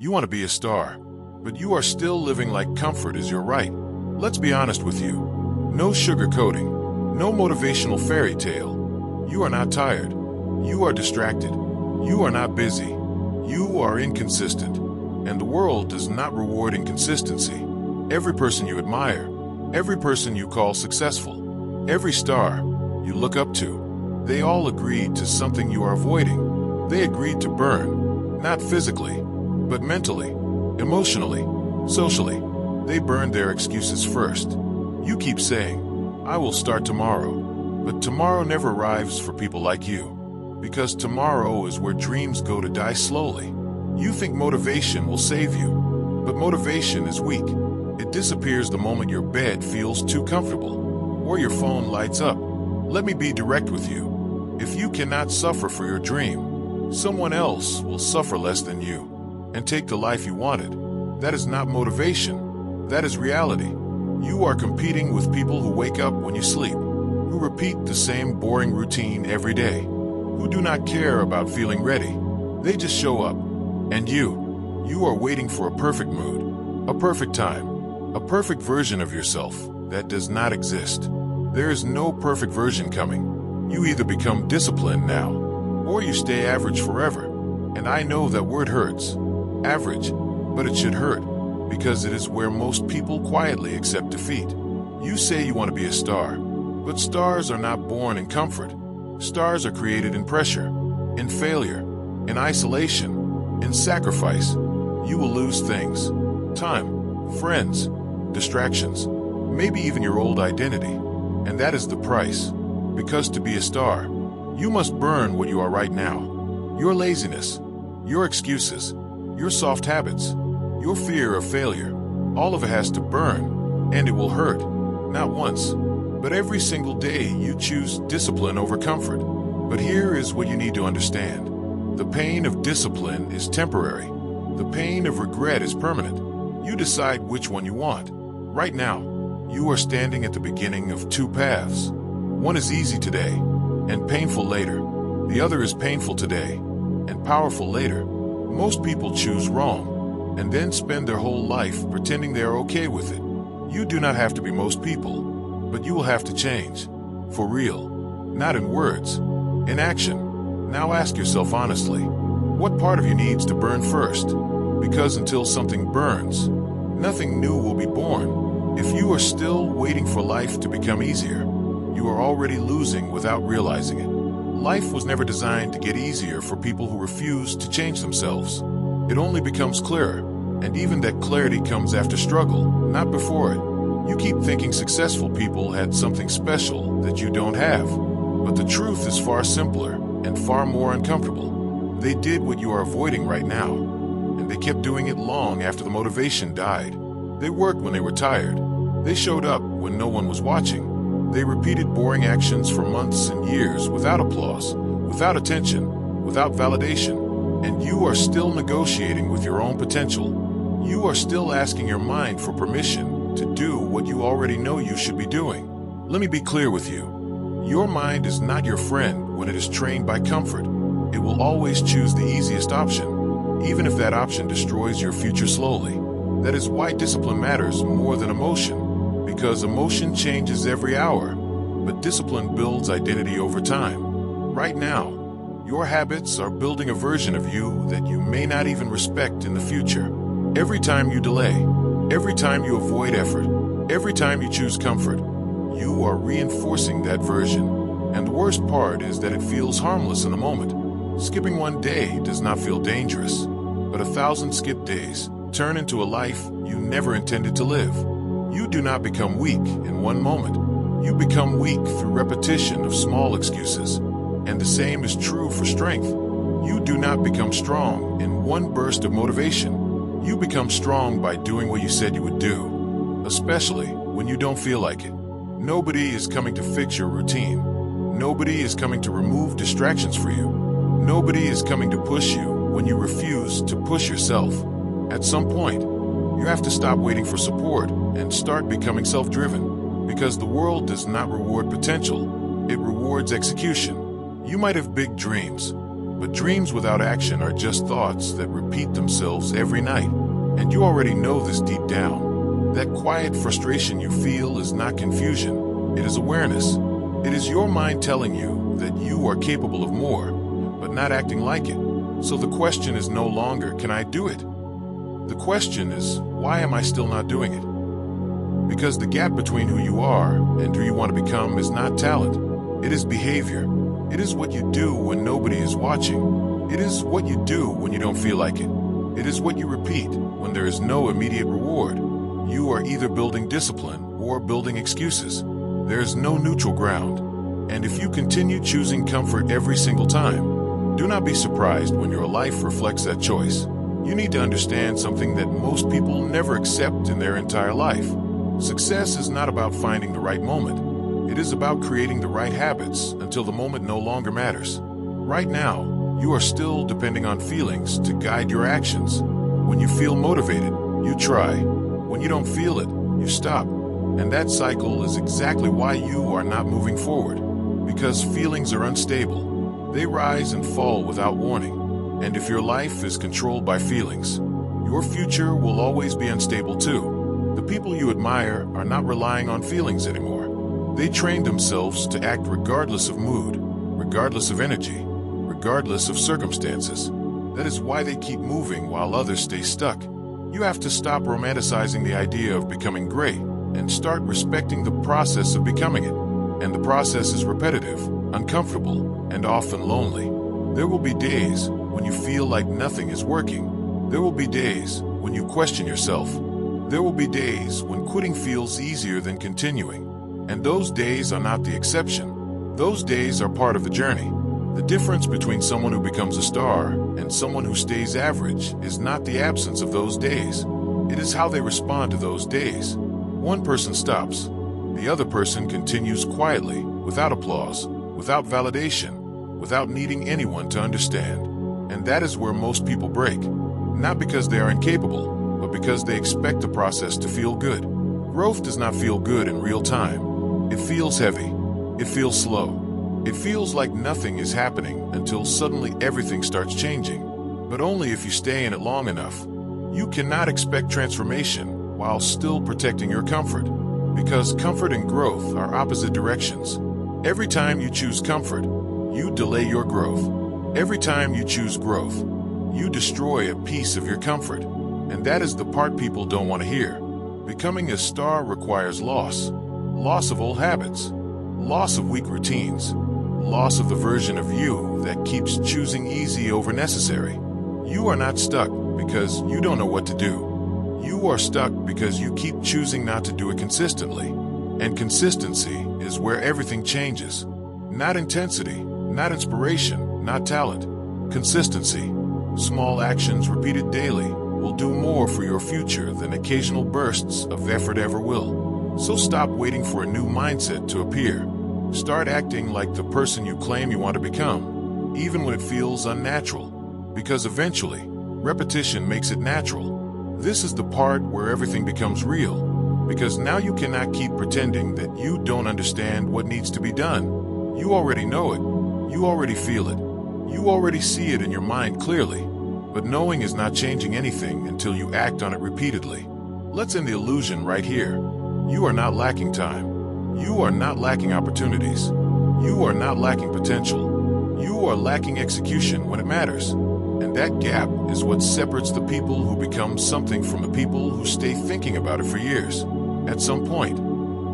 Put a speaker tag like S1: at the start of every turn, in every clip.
S1: You want to be a star, but you are still living like comfort is your right. Let's be honest with you. No sugarcoating, no motivational fairy tale. You are not tired. You are distracted. You are not busy. You are inconsistent. And the world does not reward inconsistency. Every person you admire, every person you call successful, every star you look up to, they all agreed to something you are avoiding. They agreed to burn, not physically, but mentally, emotionally, socially. They burned their excuses first. You keep saying, I will start tomorrow. But tomorrow never arrives for people like you. Because tomorrow is where dreams go to die slowly. You think motivation will save you. But motivation is weak. It disappears the moment your bed feels too comfortable. Or your phone lights up. Let me be direct with you. If you cannot suffer for your dream, someone else will suffer less than you and take the life you wanted. That is not motivation. That is reality. You are competing with people who wake up when you sleep, who repeat the same boring routine every day, who do not care about feeling ready. They just show up. And you are waiting for a perfect mood, a perfect time, a perfect version of yourself that does not exist. There is no perfect version coming. You either become disciplined now, or you stay average forever. And I know that word hurts. Average, but it should hurt, because it is where most people quietly accept defeat. You say you want to be a star, but stars are not born in comfort. Stars are created in pressure, in failure, in isolation, in sacrifice. You will lose things: time, friends, distractions, maybe even your old identity. And that is the price. Because to be a star, you must burn what you are right now. Your laziness, your excuses, your soft habits, your fear of failure, all of it has to burn, and it will hurt. Not once, but every single day you choose discipline over comfort. But here is what you need to understand. The pain of discipline is temporary. The pain of regret is permanent. You decide which one you want. Right now, you are standing at the beginning of two paths. One is easy today and painful later. The other is painful today and powerful later. Most people choose wrong and then spend their whole life pretending they are okay with it. You do not have to be most people, but you will have to change. For real. Not in words, in action. Now ask yourself honestly, what part of you needs to burn first? Because until something burns, nothing new will be born. If you are still waiting for life to become easier, you are already losing without realizing it. Life was never designed to get easier for people who refuse to change themselves. It only becomes clearer, and even that clarity comes after struggle, not before it. You keep thinking successful people had something special that you don't have. But the truth is far simpler and far more uncomfortable. They did what you are avoiding right now, and they kept doing it long after the motivation died. They worked when they were tired. They showed up when no one was watching. They repeated boring actions for months and years without applause, without attention, without validation. And you are still negotiating with your own potential. You are still asking your mind for permission to do what you already know you should be doing. Let me be clear with you. Your mind is not your friend when it is trained by comfort. It will always choose the easiest option, even if that option destroys your future slowly. That is why discipline matters more than emotion. Because emotion changes every hour, but discipline builds identity over time. Right now, your habits are building a version of you that you may not even respect in the future. Every time you delay, every time you avoid effort, every time you choose comfort, you are reinforcing that version. And the worst part is that it feels harmless in the moment. Skipping one day does not feel dangerous, but 1,000 skipped days turn into a life you never intended to live. You do not become weak in one moment. You become weak through repetition of small excuses. And the same is true for strength. You do not become strong in one burst of motivation. You become strong by doing what you said you would do, especially when you don't feel like it. Nobody is coming to fix your routine. Nobody is coming to remove distractions for you. Nobody is coming to push you when you refuse to push yourself. At some point, you have to stop waiting for support and start becoming self-driven, because the world does not reward potential, it rewards execution. You might have big dreams, But dreams without action are just thoughts that repeat themselves every night. And you already know this deep down. That quiet frustration you feel is not confusion, it is awareness. It is your mind telling you that you are capable of more, but not acting like it. So the question is no longer, can I do it? The question is, why am I still not doing it? Because the gap between who you are and who you want to become is not talent. It is behavior. It is what you do when nobody is watching. It is what you do when you don't feel like it. It is what you repeat when there is no immediate reward. You are either building discipline or building excuses. There is no neutral ground. And if you continue choosing comfort every single time, do not be surprised when your life reflects that choice. You need to understand something that most people never accept in their entire life. Success is not about finding the right moment. It is about creating the right habits until the moment no longer matters. Right now, you are still depending on feelings to guide your actions. When you feel motivated, you try. When you don't feel it, you stop. And that cycle is exactly why you are not moving forward. Because feelings are unstable. They rise and fall without warning. And if your life is controlled by feelings, your future will always be unstable too. The people you admire are not relying on feelings anymore. They train themselves to act regardless of mood, regardless of energy, regardless of circumstances. That is why they keep moving while others stay stuck. You have to stop romanticizing the idea of becoming great and start respecting the process of becoming it. And the process is repetitive, uncomfortable, and often lonely. There will be days when you feel like nothing is working. There will be days when you question yourself. There will be days when quitting feels easier than continuing. And those days are not the exception. Those days are part of the journey. The difference between someone who becomes a star and someone who stays average is not the absence of those days. It is how they respond to those days. One person stops. The other person continues quietly, without applause, without validation, without needing anyone to understand. And that is where most people break. Not because they are incapable, but because they expect the process to feel good. Growth does not feel good in real time. It feels heavy. It feels slow. It feels like nothing is happening until suddenly everything starts changing. But only if you stay in it long enough. You cannot expect transformation while still protecting your comfort. Because comfort and growth are opposite directions. Every time you choose comfort, you delay your growth. Every time you choose growth, you destroy a piece of your comfort. And that is the part people don't want to hear. Becoming a star requires loss. Loss of old habits. Loss of weak routines. Loss of the version of you that keeps choosing easy over necessary. You are not stuck because you don't know what to do. You are stuck because you keep choosing not to do it consistently. And consistency is where everything changes. Not intensity. Not inspiration, not talent. Consistency. Small actions repeated daily will do more for your future than occasional bursts of effort ever will. So stop waiting for a new mindset to appear. Start acting like the person you claim you want to become, even when it feels unnatural. Because eventually, repetition makes it natural. This is the part where everything becomes real. Because now you cannot keep pretending that you don't understand what needs to be done. You already know it. You already feel it. You already see it in your mind clearly. But knowing is not changing anything until you act on it repeatedly. Let's end the illusion right here. You are not lacking time. You are not lacking opportunities. You are not lacking potential. You are lacking execution when it matters. And that gap is what separates the people who become something from the people who stay thinking about it for years. At some point,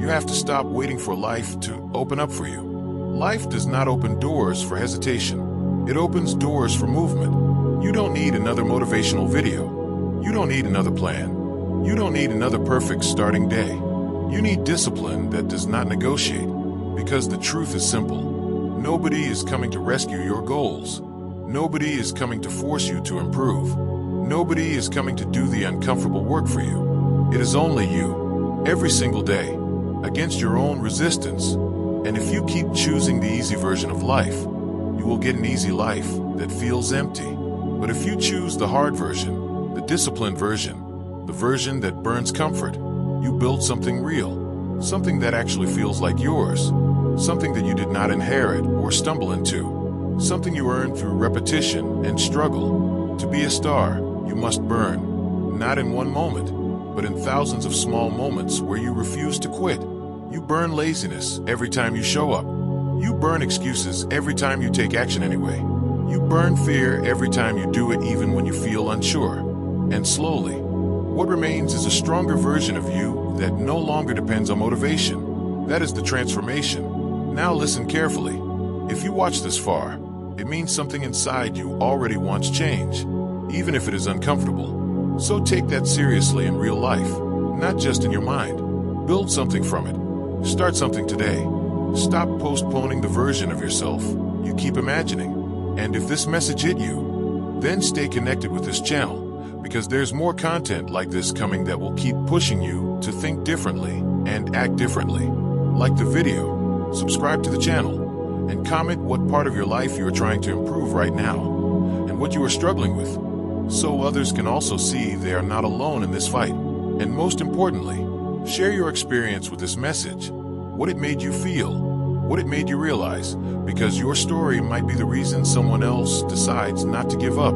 S1: you have to stop waiting for life to open up for you. Life does not open doors for hesitation. It opens doors for movement. You don't need another motivational video. You don't need another plan. You don't need another perfect starting day. You need discipline that does not negotiate. Because the truth is simple. Nobody is coming to rescue your goals. Nobody is coming to force you to improve. Nobody is coming to do the uncomfortable work for you. It is only you, every single day, against your own resistance. And if you keep choosing the easy version of life, you will get an easy life that feels empty. But if you choose the hard version, the disciplined version, the version that burns comfort, you build something real, something that actually feels like yours, something that you did not inherit or stumble into. something you earn through repetition and struggle. To be a star, you must burn, not in one moment, but in thousands of small moments where you refuse to quit. You burn laziness every time you show up. You burn excuses every time you take action anyway. You burn fear every time you do it, even when you feel unsure. And slowly, what remains is a stronger version of you that no longer depends on motivation. That is the transformation. Now listen carefully. If you watch this far, it means something inside you already wants change, even if it is uncomfortable. So take that seriously in real life, not just in your mind. Build something from it. Start something today. Stop postponing the version of yourself you keep imagining. And if this message hit you, then stay connected with this channel, because there's more content like this coming that will keep pushing you to think differently and act differently. Like the video, subscribe to the channel, and comment what part of your life you are trying to improve right now, and what you are struggling with, so others can also see they are not alone in this fight. And most importantly, share your experience with this message, what it made you feel, what it made you realize, because your story might be the reason someone else decides not to give up.